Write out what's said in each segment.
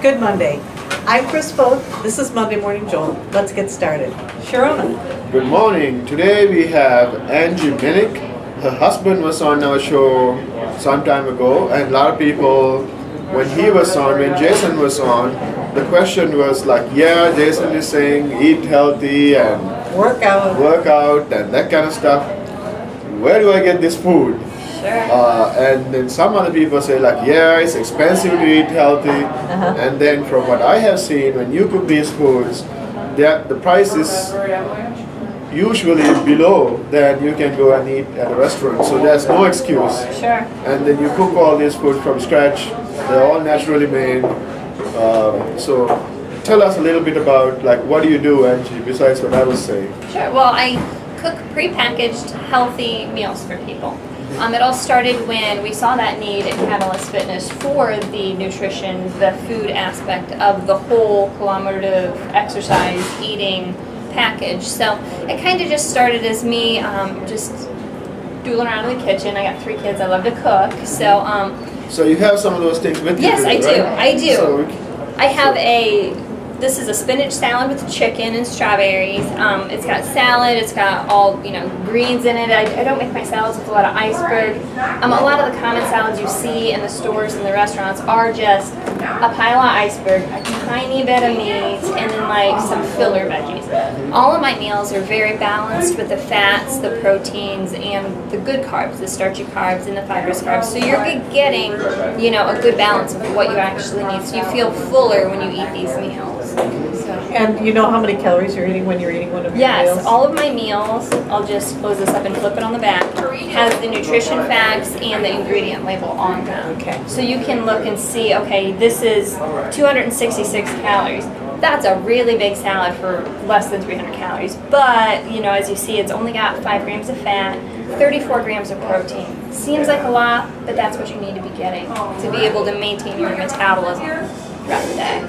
Good Monday. I'm Chris Vogt. This is Monday Morning Jolt. Let's get started. Sharona. Good morning. Today we have Angie Minich. Her husband was on our show some time ago, and a lot of people, when Jason was on, the question was like, yeah, Jason is saying eat healthy and Work out. And that kind of stuff. Where do I get this food? Sure. And then some other people say like, yeah, it's expensive to eat healthy. And then from what I have seen, when you cook these foods, the price is usually below than you can go and eat at a restaurant. So there's no excuse. Sure. And then you cook all these foods from scratch. They're all naturally made. So tell us a little bit about like what do you do, Angie, besides what I was saying. Sure. Well, I cook prepackaged healthy meals for people. It all started when we saw that need at Catalyst Fitness for the nutrition, the food aspect of the whole collaborative exercise eating package. So it kind of just started as me just doodling around in the kitchen. I got 3 kids. I love to cook. So you have some of those things with you yes, today, I do. right? I do. So I have this is a spinach salad with chicken and strawberries. It's got salad, it's got all, greens in it. I don't make my salads with a lot of iceberg. A lot of the common salads you see in the stores and the restaurants are just a pile of iceberg, a tiny bit of meat, and then like some filler veggies. All of my meals are very balanced with the fats, the proteins, and the good carbs, the starchy carbs and the fibrous carbs. So you're getting, a good balance of what you actually need. So you feel fuller when you eat these meals. And you know how many calories you're eating when you're eating one of your meals? Yes, all of my meals, I'll just close this up and flip it on the back, has the nutrition facts and the ingredient label on them. Okay. So you can look and see, okay, this is 266 calories. That's a really big salad for less than 300 calories. But, as you see, it's only got 5 grams of fat, 34 grams of protein. Seems like a lot, but that's what you need to be getting to be able to maintain your metabolism throughout the day.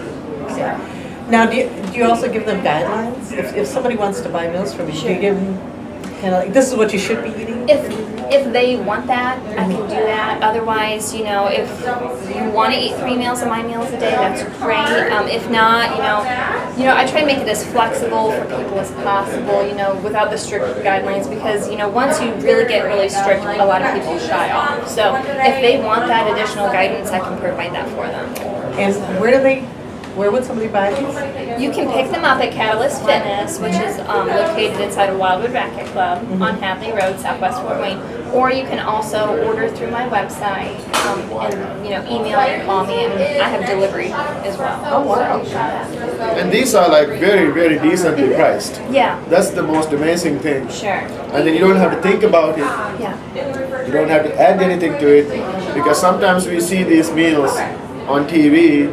So. Now, do you also give them guidelines? If somebody wants to buy meals from you, do you give them, this is what you should be eating? If they want that, I can do that. Otherwise, if you want to eat 3 meals of my meals a day, that's great. If not, I try to make it as flexible for people as possible, without the strict guidelines, because, once you really get really strict, a lot of people shy off. So if they want that additional guidance, I can provide that for them. And where would somebody buy these? You can pick them up at Catalyst Fitness, which is located inside of Wildwood Racket Club on Hadley Road, Southwest Fort Wayne. Or you can also order through my website and email and call me, and I have delivery as well. Oh, wow. and these are like very, very decently priced. Yeah. That's the most amazing thing. Sure. And then you don't have to think about it. Yeah. You don't have to add anything to it, because sometimes we see these meals on TV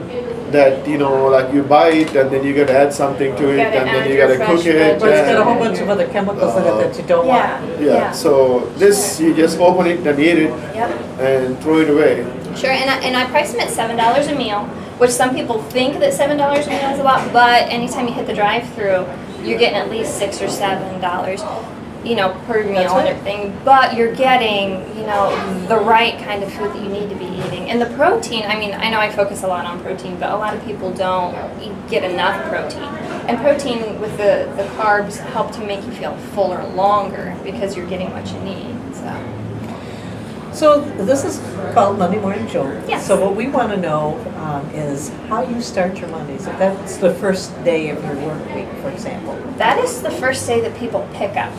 that like you buy it and then you gotta add something to it and then you gotta cook it. But it's got a whole bunch of other chemicals in it that you don't want. Yeah. So this you just open it and eat it and throw it away. Sure, and I price them at $7 a meal, which some people think that $7 a meal is a lot, but anytime you hit the drive-through, you're getting at least $6 or $7. Per meal and everything, but you're getting, the right kind of food that you need to be eating. And the protein, I know I focus a lot on protein, but a lot of people don't get enough protein. And protein with the carbs help to make you feel fuller longer because you're getting what you need, So this is called Monday Morning Jolt. Yes. So what we want to know is how you start your Mondays. If that's the first day of your work week, for example. That is the first day that people pick up.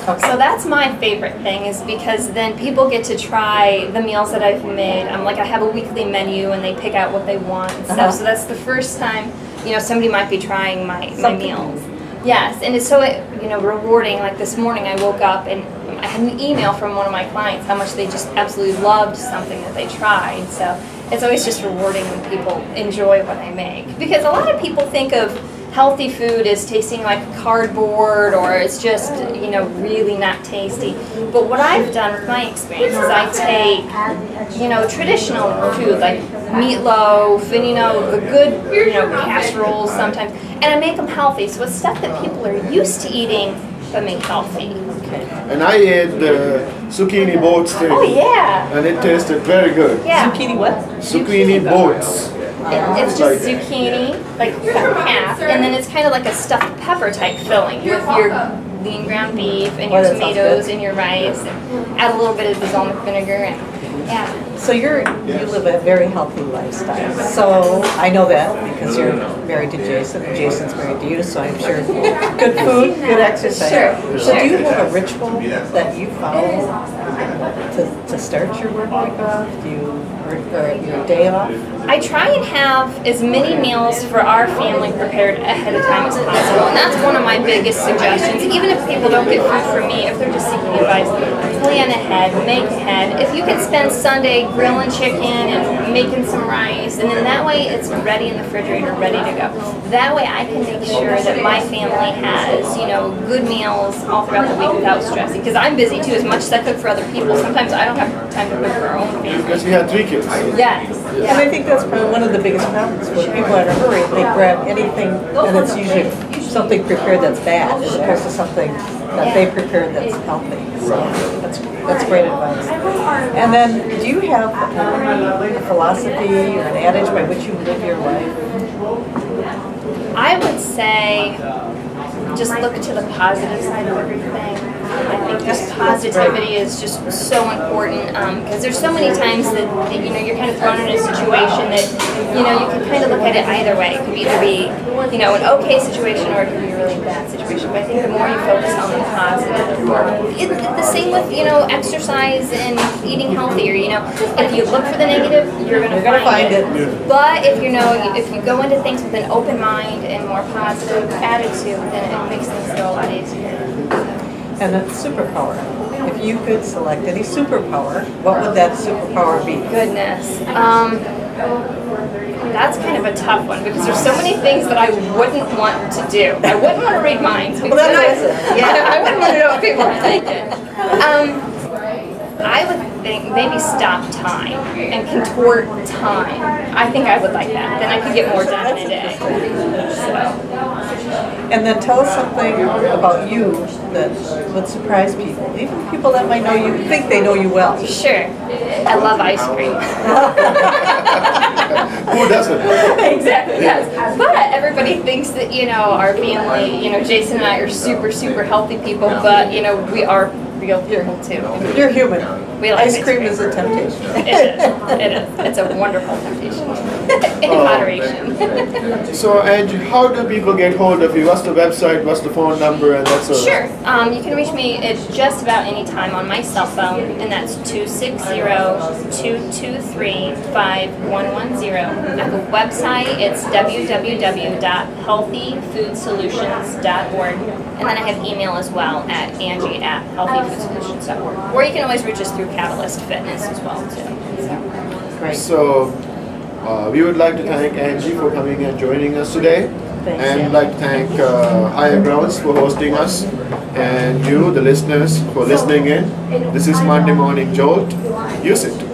Okay. So that's my favorite thing, is because then people get to try the meals that I've made. I have a weekly menu and they pick out what they want and stuff. So that's the first time, somebody might be trying my meals. Yes, and it's so rewarding. Like this morning I woke up and I had an email from one of my clients how much they just absolutely loved something that they tried. So it's always just rewarding when people enjoy what I make. Because a lot of people think of healthy food as tasting like cardboard, or it's just, really not tasty. But what I've done with my experience is I take, traditional food like meatloaf and, the good, casseroles sometimes, and I make them healthy. So it's stuff that people are used to eating but make healthy. And I ate the zucchini boats thing. Oh yeah. And it tasted very good. Zucchini what? Zucchini boats. It's just zucchini, like cut in half, and then it's kind of like a stuffed pepper type filling with your lean ground beef and your Oh, that sounds tomatoes good. and your rice, and add a little bit of balsamic vinegar, and yeah. So you live a very healthy lifestyle. So I know that because you're married to Jason, and Jason's married to you. So I'm sure good food, good exercise. Sure, So do you sure. have a ritual that you follow to start your work week off? Do you or your day off? I try and have as many meals for our family prepared ahead of time as possible, and that's one of my biggest suggestions. Even if people don't get food from me, if they're just seeking advice, plan ahead, make ahead. If you can spend Sunday grilling chicken and making some rice, and then that way it's ready in the refrigerator, ready to go. That way I can make sure that my family has, good meals all throughout the week without stressing. Because I'm busy too, as much as I cook for other people. Sometimes I don't have time to cook for our own family. Because you had 3 kids. Yes. And I think that's probably one of the biggest problems when people are in a hurry. They grab anything, and it's usually something prepared that's bad, as opposed to something that they prepared that's healthy. So that's great advice. And then, do you have a philosophy or an adage by which you live your life? I would say just look to the positive side of everything. I think this positivity is just so important because there's so many times that you're kind of thrown in a situation that you can kind of look at it either way. It could either be an okay situation or it could be a really bad situation. But I think the more you focus on the positive, the same with exercise and eating healthier. If you look for the negative, you're gonna find it. But if if you go into things with an open mind and more positive attitude, then it makes things go a lot easier. And a superpower. If you could select any superpower, what would that superpower be? Goodness. That's kind of a tough one because there's so many things that I wouldn't want to do. I wouldn't want to read minds because Well, then that's it. I wouldn't want to know what people are thinking. I would think maybe stop time and contort time. I think I would like that. Then I could get more done in a day. And then tell us something about you that would surprise people, even people that might think they know you well. Sure. I love ice cream. Who doesn't? Exactly, yes. But everybody thinks that, our family, Jason and I are super, super healthy people, but, we are real people too. You're human. We like Ice cream is a temptation. It is. It's a wonderful temptation. In moderation. So, Angie, how do people get hold of you? What's the website? What's the phone number? And that sort of Sure. You can reach me at just about any time on my cell phone, and that's 260-223-5110. At the website, it's www.healthyfoodsolutions.org. And then I have email as well at Angie@healthyfoodsolutions.org. Or you can always reach us through Catalyst Fitness as well, too. Great. So, we would like to thank Angie for coming and joining us today. Thanks, And Angie. like to thank Higher Grounds for hosting us, and you, the listeners, for listening in. This is Monday Morning Jolt. Use it.